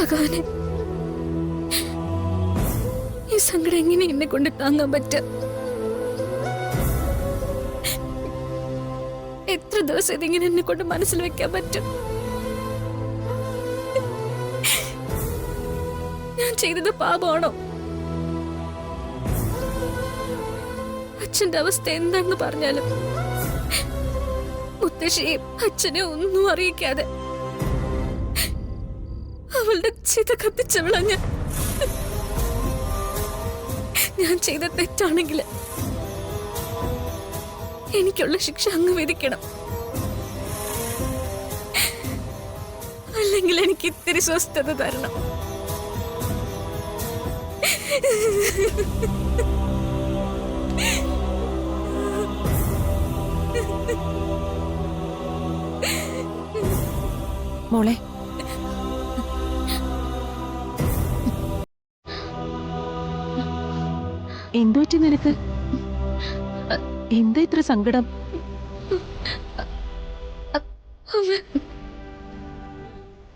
ഭഗവാനെ, ഈ സങ്കടം എങ്ങനെ എന്നെ കൊണ്ട് താങ്ങാൻ പറ്റും? എത്ര ദിവസം ഇതിങ്ങനെ എന്നെ കൊണ്ട് മനസ്സിൽ വെക്കാൻ പറ്റും? ഞാൻ ചെയ്തത് പാപമാണോ? അച്ഛന്റെ അവസ്ഥ എന്താണെന്ന് പറഞ്ഞാലും മുത്തശ്ശിയെ അച്ഛനെ ഒന്നും അറിയിക്കാതെ അവളുടെ ചിത കത്തിച്ചവളാ ഞാൻ ചെയ്ത തെറ്റാണെങ്കിൽ എനിക്കുള്ള ശിക്ഷ അങ്ങ് വിധിക്കണം. അല്ലെങ്കിൽ എനിക്ക് ഇത്തിരി സ്വസ്ഥത തരണം. മോളെ, എന്തു പറ്റി നിനക്ക്? എന്താ ഇത്ര സങ്കടം?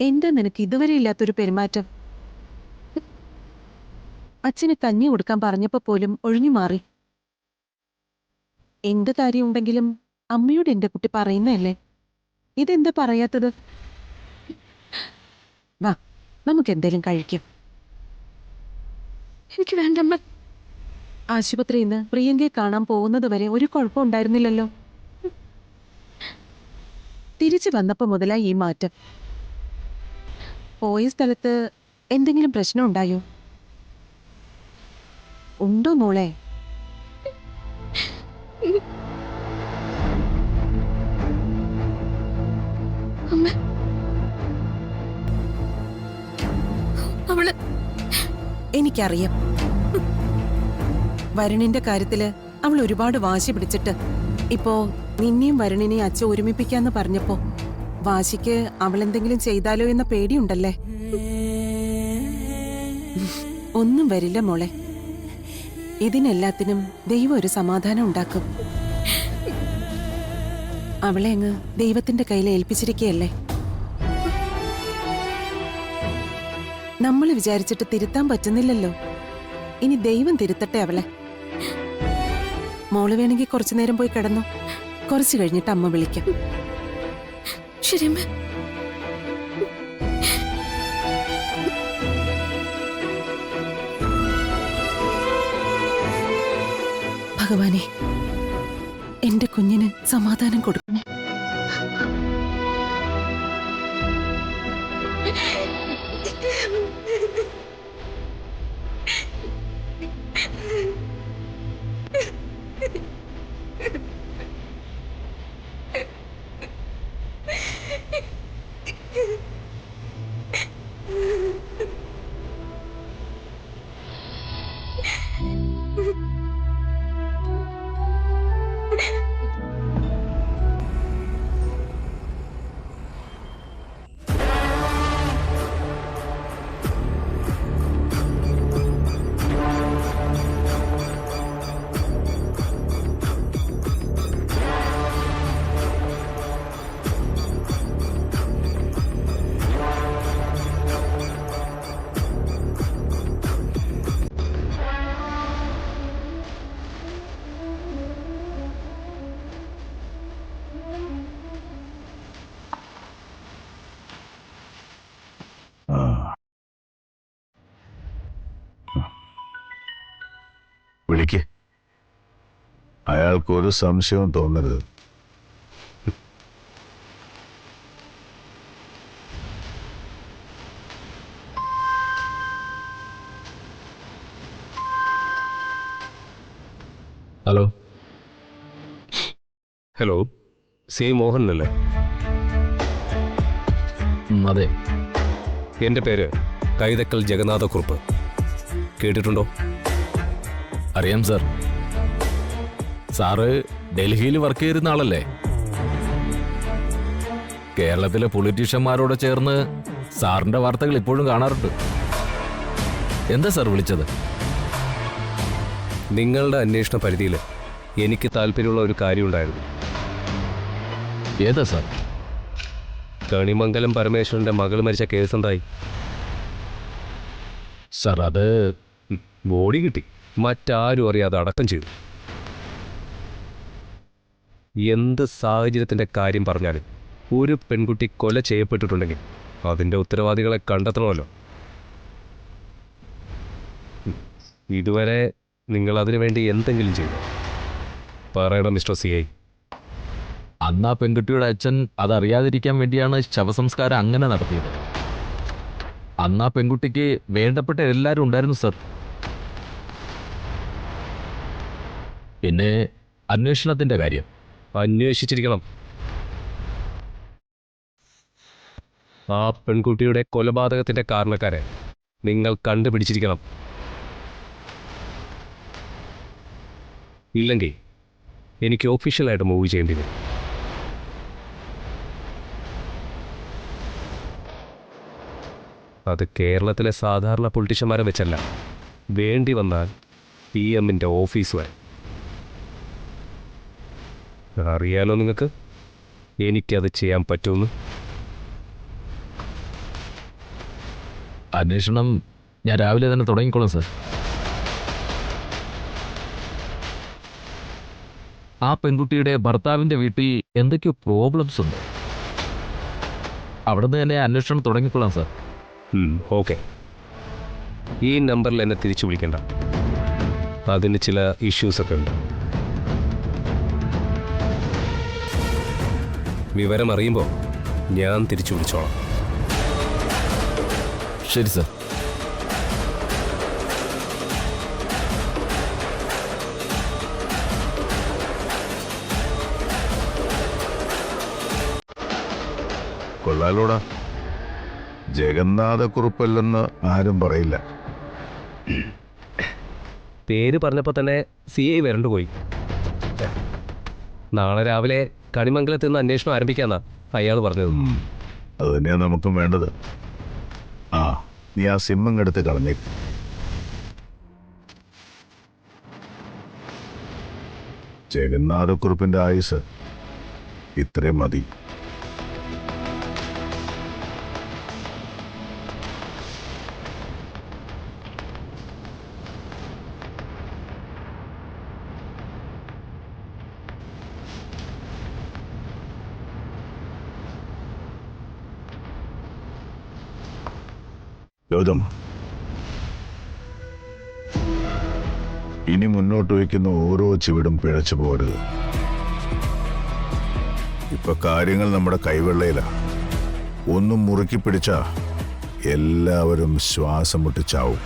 എന്താ നിനക്ക് ഇതുവരെ ഇല്ലാത്തൊരു പെരുമാറ്റം? അച്ഛന് കഞ്ഞി കൊടുക്കാൻ പറഞ്ഞപ്പോ പോലും ഒഴിഞ്ഞു മാറി. എന്ത് കാര്യമുണ്ടെങ്കിലും അമ്മയോട് എന്റെ കുട്ടി പറയുന്നതല്ലേ, ഇതെന്താ പറയാത്തത്? വാ, നമുക്ക് എന്തേലും കഴിക്കാം. എനിക്ക് വേണ്ടമ്മ. ആശുപത്രിയിൽ നിന്ന് പ്രിയങ്കയെ കാണാൻ പോകുന്നത് വരെ ഒരു കുഴപ്പം ഉണ്ടായിരുന്നില്ലല്ലോ. തിരിച്ചു വന്നപ്പോ മുതലായി ഈ മാറ്റം. പോയ സ്ഥലത്ത് എന്തെങ്കിലും പ്രശ്നം ഉണ്ടായോ? ഉണ്ടോ മോളെ? അവള് എനിക്കറിയാം. വരുണിന്റെ കാര്യത്തില് അവൾ ഒരുപാട് വാശി പിടിച്ചിട്ട് ഇപ്പോ നിന്നെയും വരുണിനെയും അച്ഛൻ ഒരുമിപ്പിക്കാന്ന് പറഞ്ഞപ്പോ വാശിക്ക് അവൾ എന്തെങ്കിലും ചെയ്താലോ എന്ന പേടിയുണ്ടല്ലേ? ഒന്നും വരില്ല മോളെ. ഇതിനെല്ലാത്തിനും ദൈവം ഒരു സമാധാനം ഉണ്ടാക്കും. അവളെ അങ്ങ് ദൈവത്തിന്റെ കയ്യിൽ ഏൽപ്പിച്ചിരിക്കുകയല്ലേ. നമ്മൾ വിചാരിച്ചിട്ട് തിരുത്താൻ പറ്റുന്നില്ലല്ലോ. ഇനി ദൈവം തിരുത്തട്ടെ അവളെ. മോള് വേണമെങ്കിൽ കുറച്ചു നേരം പോയി കിടന്നു. കുറച്ചു കഴിഞ്ഞിട്ട് അമ്മ വിളിക്കാം. ശരി അമ്മ. ഭഗവാനെ, എന്റെ കുഞ്ഞിന് സമാധാനം കൊടുക്കണേ. വിളിക്ക്. അയാൾക്കൊരു സംശയവും തോന്നരുത്. ഹലോ ഹലോ, സി മോഹൻ അല്ലേ? അതെ. എൻ്റെ പേര് കൈതക്കൽ ജഗന്നാഥക്കുറുപ്പ്. കേട്ടിട്ടുണ്ടോ? അറിയാം സാർ. സാറ് ഡൽഹിയിൽ വർക്ക് ചെയ്തിരുന്ന ആളല്ലേ? കേരളത്തിലെ പൊളിറ്റീഷ്യന്മാരോട് ചേർന്ന് സാറിന്റെ വാർത്തകൾ ഇപ്പോഴും കാണാറുണ്ട്. എന്താ സാർ വിളിച്ചത്? നിങ്ങളുടെ അന്വേഷണ പരിധിയിൽ എനിക്ക് താല്പര്യമുള്ള ഒരു കാര്യമുണ്ടായിരുന്നു. ഏതാ സാർ? കണിമംഗലം പരമേശ്വരൻ്റെ മകൾ മരിച്ച കേസ് എന്തായി? സാർ അത് ബോഡി കിട്ടി, മറ്റാരും അറിയാതെ അടക്കം ചെയ്തു. എന്ത് സാഹചര്യത്തിൻ്റെ കാര്യം പറഞ്ഞാലും ഒരു പെൺകുട്ടി കൊല ചെയ്യപ്പെട്ടിട്ടുണ്ടെങ്കിൽ അതിൻ്റെ ഉത്തരവാദികളെ കണ്ടെത്തണമല്ലോ. ഇതുവരെ നിങ്ങൾ അതിനു വേണ്ടി എന്തെങ്കിലും ചെയ്തു പറയണം മിസ്റ്റർ CI. അന്ന് ആ പെൺകുട്ടിയുടെ അച്ഛൻ അതറിയാതിരിക്കാൻ വേണ്ടിയാണ് ശവസംസ്കാരം അങ്ങനെ നടത്തിയത്. അന്ന് ആ പെൺകുട്ടിക്ക് വേണ്ടപ്പെട്ട എല്ലാവരും ഉണ്ടായിരുന്നു സർ. പിന്നെ അന്വേഷണത്തിന്റെ കാര്യം അന്വേഷിച്ചിരിക്കണം. ആ പെൺകുട്ടിയുടെ കൊലപാതകത്തിൻ്റെ കാരണക്കാരെ നിങ്ങൾ കണ്ടുപിടിച്ചിരിക്കണം. ഇല്ലെങ്കിൽ എനിക്ക് ഒഫീഷ്യലായിട്ട് മൂവ് ചെയ്യേണ്ടി വരും. അത് കേരളത്തിലെ സാധാരണ പൊളിറ്റീഷ്യന്മാരെ വെച്ചല്ല, വേണ്ടി വന്നാൽ PM-ൻ്റെ ഓഫീസ് വരെ. അറിയാലോ നിങ്ങൾക്ക് എനിക്കത് ചെയ്യാൻ പറ്റുമെന്ന്. അന്വേഷണം ഞാൻ രാവിലെ തന്നെ തുടങ്ങിക്കോളാം സർ. ആ പെൺകുട്ടിയുടെ ഭർത്താവിൻ്റെ വീട്ടിൽ എന്തൊക്കെയോ പ്രോബ്ലംസ് ഉണ്ട്. അവിടുന്ന് തന്നെ അന്വേഷണം തുടങ്ങിക്കൊള്ളാം സാർ. ഓക്കെ. ഈ നമ്പറിൽ എന്നെ തിരിച്ചു വിളിക്കണ്ട, അതിന് ചില ഇഷ്യൂസൊക്കെ ഉണ്ട്. വിവരം അറിയുമ്പോൾ ഞാൻ തിരിച്ചു വിളിച്ചോളാം. ശരി സർ. കൊള്ളാലോടാ, ജഗന്നാഥക്കുറുപ്പല്ലെന്ന് ആരും പറയില്ല. പേര് പറഞ്ഞപ്പോൾ തന്നെ CI വരണ്ടു പോയി. നാളെ രാവിലെ കണിമംഗലത്ത് നിന്ന് അന്വേഷണം ആരംഭിക്കാന്നാ അയാൾ പറഞ്ഞത്. അത് തന്നെയാണ് നമുക്കും വേണ്ടത്. ആ, നീ ആ സിമ്മങ്ങെടുത്ത് കളഞ്ഞേക്ക്. ജഗന്നാഥക്കുറുപ്പിന്റെ ആയുസ് ഇത്രയും മതി. ഗൗതം, ഇനി മുന്നോട്ട് വയ്ക്കുന്ന ഓരോ ചുവടും പിഴച്ചു പോരുത്. ഇപ്പൊ കാര്യങ്ങൾ നമ്മുടെ കൈവെള്ളയിലാ. ഒന്നും മുറുക്കി പിടിച്ചാ എല്ലാവരും ശ്വാസം മുട്ടിച്ചാവും.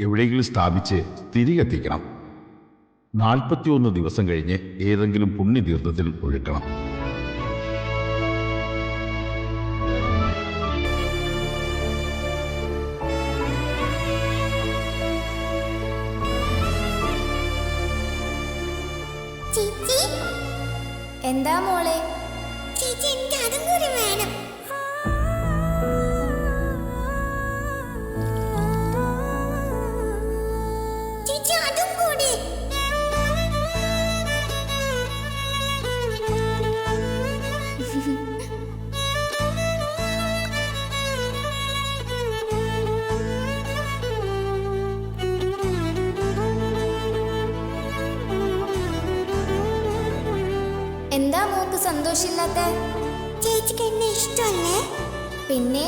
എവിടെയെങ്കിലും സ്ഥാപിച്ച് തിരികെത്തിക്കണം. 41 ദിവസം കഴിഞ്ഞ് ഏതെങ്കിലും പുണ്യതീർത്ഥത്തിൽ ഒഴുക്കണം. എന്താ മോളെ? ചേച്ചി എനിക്ക് അതും കൂടി വേണം. ചേച്ചി അതും കൂടി. എന്താ മോക്ക് സന്തോഷമില്ലാത്ത? ചേച്ചിക്ക് എന്നെ ഇഷ്ടമല്ലേ? പിന്നെ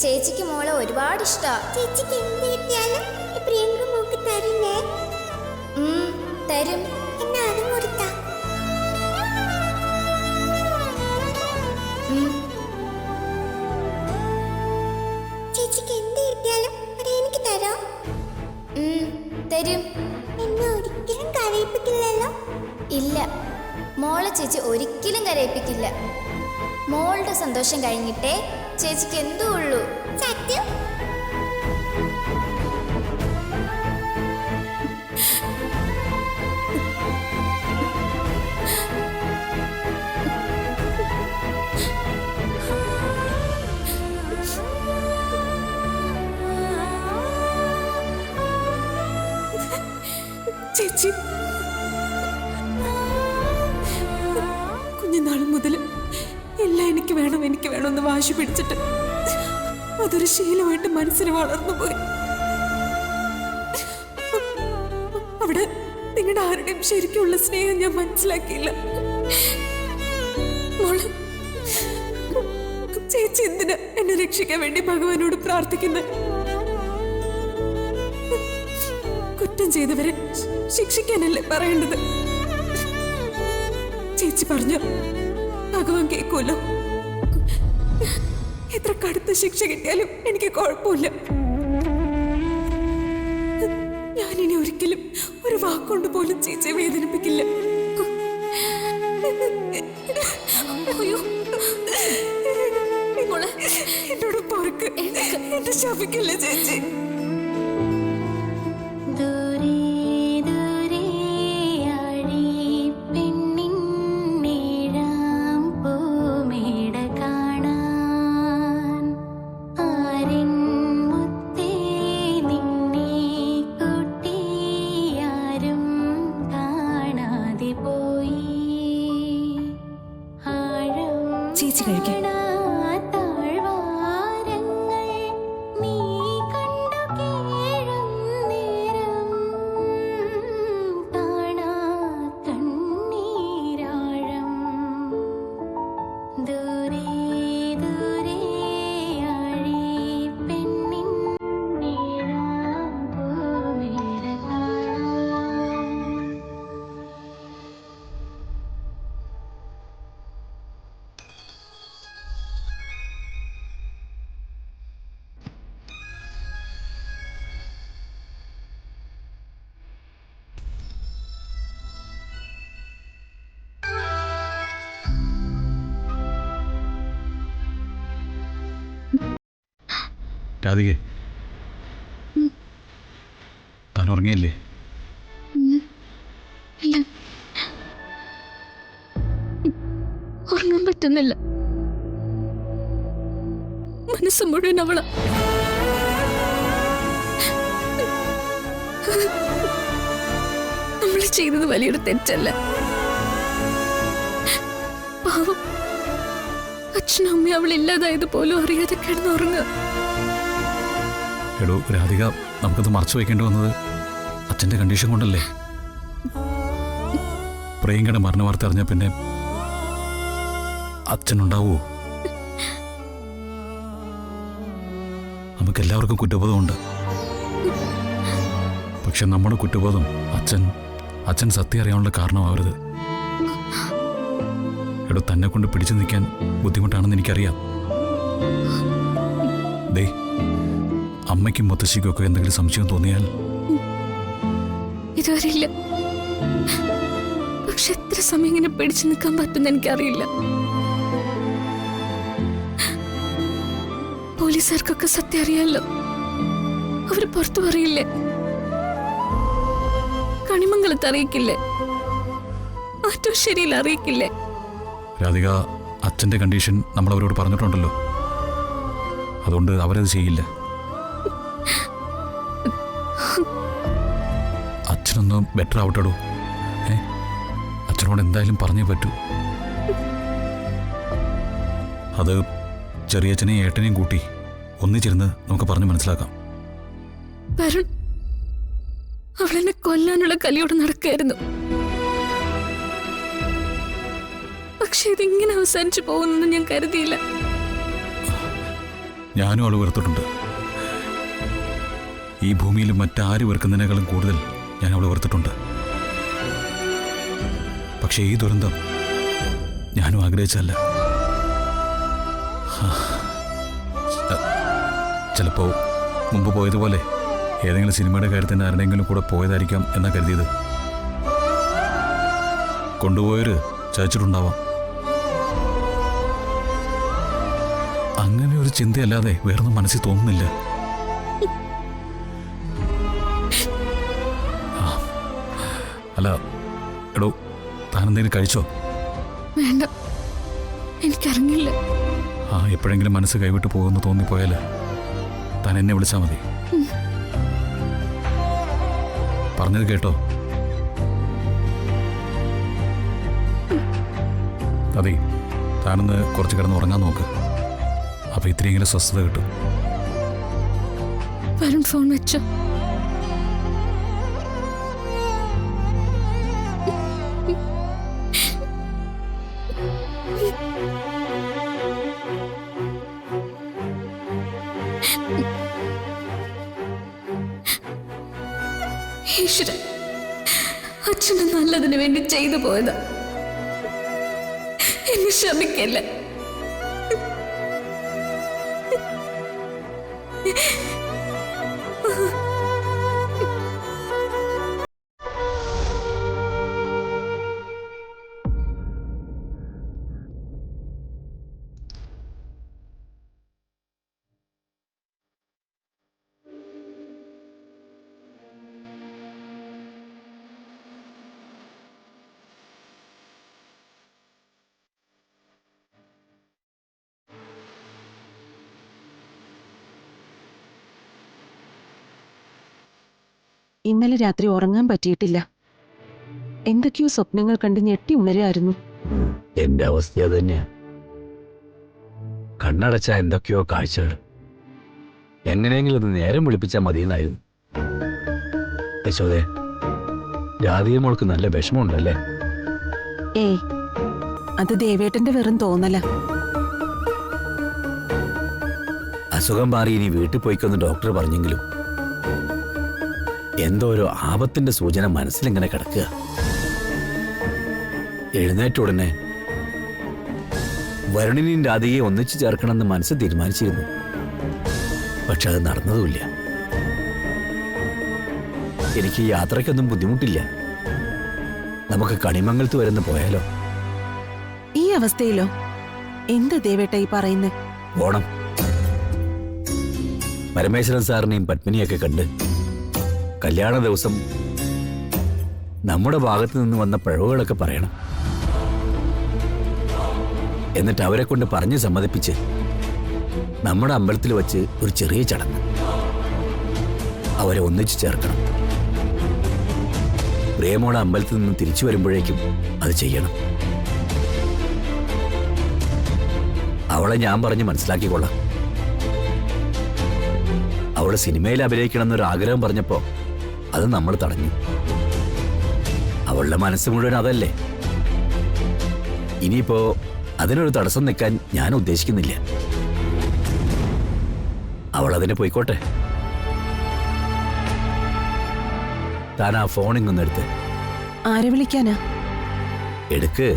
ചേച്ചിക്ക് മോളെ ഒരുപാട് ഇഷ്ടാ. ചേച്ചിക്ക് എന്ത് കിട്ടിയാലും പ്രിയങ്ക മോക്ക് തരില്ലേ? തരും. എന്നാ അതും കൊടുത്താ. ചേച്ചിക്ക് എന്ത് കിട്ടിയാലും അത് എനിക്ക് തരാം. തരും. എന്നെ ഒരിക്കലും കരയിപ്പിക്കില്ലല്ലോ? ഇല്ല, മോളെ ചേച്ചി ഒരിക്കലും കരയിപ്പിക്കില്ല. മോളുടെ സന്തോഷം കഴിഞ്ഞിട്ടേ ചേച്ചിക്ക് എന്തോ ഉള്ളൂ. സത്യം. ചേച്ചി, കുഞ്ഞുനാൾ മുതൽ എല്ലാം എനിക്ക് വേണമെന്ന് വാശി പിടിച്ചിട്ട് അതൊരു ശീലമായിട്ട് മനസ്സിൽ വളർന്നുപോയി. അവിടെ നിങ്ങളുടെ ആരുടെയും ശരിക്കുള്ള സ്നേഹം ഞാൻ മനസ്സിലാക്കിയില്ല. മോളെ, ചേച്ചി എന്തിനാ എന്നെ രക്ഷിക്കാൻ വേണ്ടി ഭഗവാനോട് പ്രാർത്ഥിക്കുന്നത്? കുറ്റം ചെയ്തവരെ ശിക്ഷിക്കാനല്ലേ പറയേണ്ടത്? ചേച്ചി പറഞ്ഞു ഭഗവാൻ കേൾക്കുമല്ലോ. എത്ര കടുത്ത ശിക്ഷ കിട്ടിയാലും എനിക്ക് കുഴപ്പമില്ല. ഞാനിനി ഒരിക്കലും ഒരു വാക്കുകൊണ്ട് പോലും ചേച്ചിയെ വേദനിപ്പിക്കില്ല. അയ്യോ, എന്നോട് പൊറുക്ക്, എന്നെ ശപിക്കല്ലേ ചേച്ചി. ചേച്ചി കഴിക്കാം. രാധികേ, താൻ ഉറങ്ങിയല്ലേ? ഇല്ല, ഉറങ്ങാൻ പറ്റുന്നില്ല. മനസ്സ് മുഴുവൻ അവള. നമ്മൾ ചെയ്തത് വലിയൊരു തെറ്റല്ല. പാവം അച്ഛനും അമ്മയും അവളില്ലാതായത് പോലും അറിയാതെ കിടന്നുറങ്ങുക. എടോ രാധിക, നമുക്കത് മറച്ചു വയ്ക്കേണ്ടി വന്നത് അച്ഛൻ്റെ കണ്ടീഷൻ കൊണ്ടല്ലേ? പ്രിയങ്കയുടെ മരണ വാർത്ത അറിഞ്ഞ പിന്നെ അച്ഛനുണ്ടാവോ? നമുക്കെല്ലാവർക്കും കുറ്റബോധമുണ്ട്. പക്ഷെ നമ്മുടെ കുറ്റബോധം അച്ഛൻ സത്യം അറിയാനുള്ള കാരണമാവരുത്. എടോ, തന്നെ കൊണ്ട് പിടിച്ചു നിൽക്കാൻ ബുദ്ധിമുട്ടാണെന്ന് എനിക്കറിയാം. ദേ, അമ്മയ്ക്കും മുത്തശ്ശിക്കും ഒക്കെ എന്തെങ്കിലും സംശയം തോന്നിയാൽ? ഇതുവരെ ഇല്ല. പക്ഷെ എത്ര സമയം ഇങ്ങനെ പിടിച്ചു നിൽക്കാൻ പറ്റുമെന്ന് എനിക്കറിയില്ല. പോലീസുകാർക്കൊക്കെ സത്യം അറിയാലോ. അവര് പുറത്തു പറയില്ലേ? കണിമംഗലത്ത് അറിയിക്കില്ലേ? ആറ്റുശ്ശേരിയിൽ അറിയിക്കില്ലേ? രാധിക അച്ഛൻ്റെ കണ്ടീഷൻ നമ്മൾ അവരോട് പറഞ്ഞിട്ടുണ്ടല്ലോ. അതുകൊണ്ട് അവരത് ചെയ്യില്ല. അച്ഛനൊന്ന് ബെറ്റർ ആവട്ടെടോ. അച്ഛനോട് എന്തായാലും പറഞ്ഞേ പറ്റൂ. അത് ചെറിയച്ഛനെയും ഏട്ടനെയും കൂട്ടി ഒന്നിച്ചിരുന്ന് നമുക്ക് പറഞ്ഞ് മനസ്സിലാക്കാം. വരുൺ, അവളെന്നെ കൊല്ലാനുള്ള കലിയോട് നടക്കായിരുന്നു. പക്ഷെ ഇതിങ്ങനെ അവസാനിച്ചു പോകുന്നെന്ന് ഞാൻ കരുതിയില്ല. ഞാനും അവൾ വെറുത്തിട്ടുണ്ട്. ഈ ഭൂമിയിൽ മറ്റാര് വെറുക്കുന്നതിനേക്കാളും കൂടുതൽ ഞാൻ അവളെ വെറുത്തിട്ടുണ്ട്. പക്ഷേ ഈ ദുരന്തം ഞാനും ആഗ്രഹിച്ചല്ല. ചിലപ്പോ മുമ്പ് പോയതുപോലെ ഏതെങ്കിലും സിനിമയുടെ കാര്യത്തിന് ആരുടെയെങ്കിലും കൂടെ പോയതായിരിക്കാം എന്നാ കരുതിയത്. കൊണ്ടുപോയവര് ചതിച്ചിട്ടുണ്ടാവാം. അങ്ങനെ ഒരു ചിന്തയല്ലാതെ വേറൊന്നും മനസ്സിൽ തോന്നുന്നില്ല. അല്ല എടോ, താനെന്തെങ്കിലും കഴിച്ചോ? വേണ്ട, എനിക്കറിഞ്ഞില്ല. എപ്പോഴെങ്കിലും മനസ്സ് കൈവിട്ട് പോകുമെന്ന് തോന്നിപ്പോയാൽ താൻ എന്നെ വിളിച്ചാൽ മതി. പറഞ്ഞത് കേട്ടോ? അതെ, താനൊന്ന് കുറച്ച് കിടന്ന് ഉറങ്ങാൻ നോക്ക്. അപ്പൊ ഇത്രയെങ്കിലും സ്വസ്ഥത കിട്ടും. വരുൺ ഫോൺ വെച്ചോ? ഈശ്വരൻ, അച്ഛന് നല്ലതിന് വേണ്ടി ചെയ്തു പോയതാ. എന്നെ ക്ഷമിക്കല്ല. ഇന്നലെ രാത്രി ഉറങ്ങാൻ പറ്റിയിട്ടില്ല. എന്തൊക്കെയോ സ്വപ്നങ്ങൾ കണ്ട് ഞെട്ടി ഉണരായിരുന്നു. എന്റെ അവസ്ഥ തന്നെയാ. കണ്ണടച്ച എന്തൊക്കെയോ കാഴ്ചകൾ. എങ്ങനെയെങ്കിലും അത് നേരം വിളിപ്പിച്ചാൽ മതിയെന്നായിരുന്നു. യശോദേ, രാധിക മോൾക്ക് നല്ല വിഷമമുണ്ടല്ലേ? ഏയ്, അത് ദേവേട്ടന്റെ വെറും തോന്നല. അസുഖം മാറി ഇനി വീട്ടിൽ പോയിക്കൊന്ന് ഡോക്ടർ പറഞ്ഞെങ്കിലും എന്തോ ഒരു ആപത്തിന്റെ സൂചന മനസ്സിലിങ്ങനെ കിടക്കുക. എഴുന്നേറ്റ ഉടനെ വരുണിനെയും രാധികയെ ഒന്നിച്ചു ചേർക്കണമെന്ന് മനസ്സ് തീരുമാനിച്ചിരുന്നു. പക്ഷെ അത് നടന്നതുമില്ല. എനിക്ക് യാത്രയ്ക്കൊന്നും ബുദ്ധിമുട്ടില്ല. നമുക്ക് കണിമംഗലത്ത് വരുന്ന പോയാലോ? ഈ അവസ്ഥയിലോ? എന്താ ദേവേട്ട ഈ പറയുന്നേ? ഓണം പരമേശ്വരൻ സാറിനെയും പത്മിനിയൊക്കെ കണ്ട് കല്യാണ ദിവസം നമ്മുടെ ഭാഗത്ത് നിന്ന് വന്ന പിഴവുകളൊക്കെ പറയണം. എന്നിട്ട് അവരെ കൊണ്ട് പറഞ്ഞ് സമ്മതിപ്പിച്ച് നമ്മുടെ അമ്പലത്തിൽ വച്ച് ഒരു ചെറിയ ചടങ്ങ് അവരെ ഒന്നിച്ചു ചേർക്കണം. പ്രേമോടെ അമ്പലത്തിൽ നിന്ന് തിരിച്ചു വരുമ്പോഴേക്കും അത് ചെയ്യണം. അവളെ ഞാൻ പറഞ്ഞ് മനസ്സിലാക്കിക്കൊള്ളാം. അവള് സിനിമയിൽ അഭിനയിക്കണം എന്നൊരു ആഗ്രഹം പറഞ്ഞപ്പോ അത് നമ്മൾ തടഞ്ഞു. അവളുടെ മനസ്സ് മുഴുവൻ അതല്ലേ. ഇനിയിപ്പോ അതിനൊരു തടസ്സം നിൽക്കാൻ ഞാൻ ഉദ്ദേശിക്കുന്നില്ല. അവൾ അതിന് പോയിക്കോട്ടെ. താൻ ആ ഫോണിങ്ങൊന്നെടുത്ത്. ആരെ വിളിക്കാനാ? എടുക്ക്.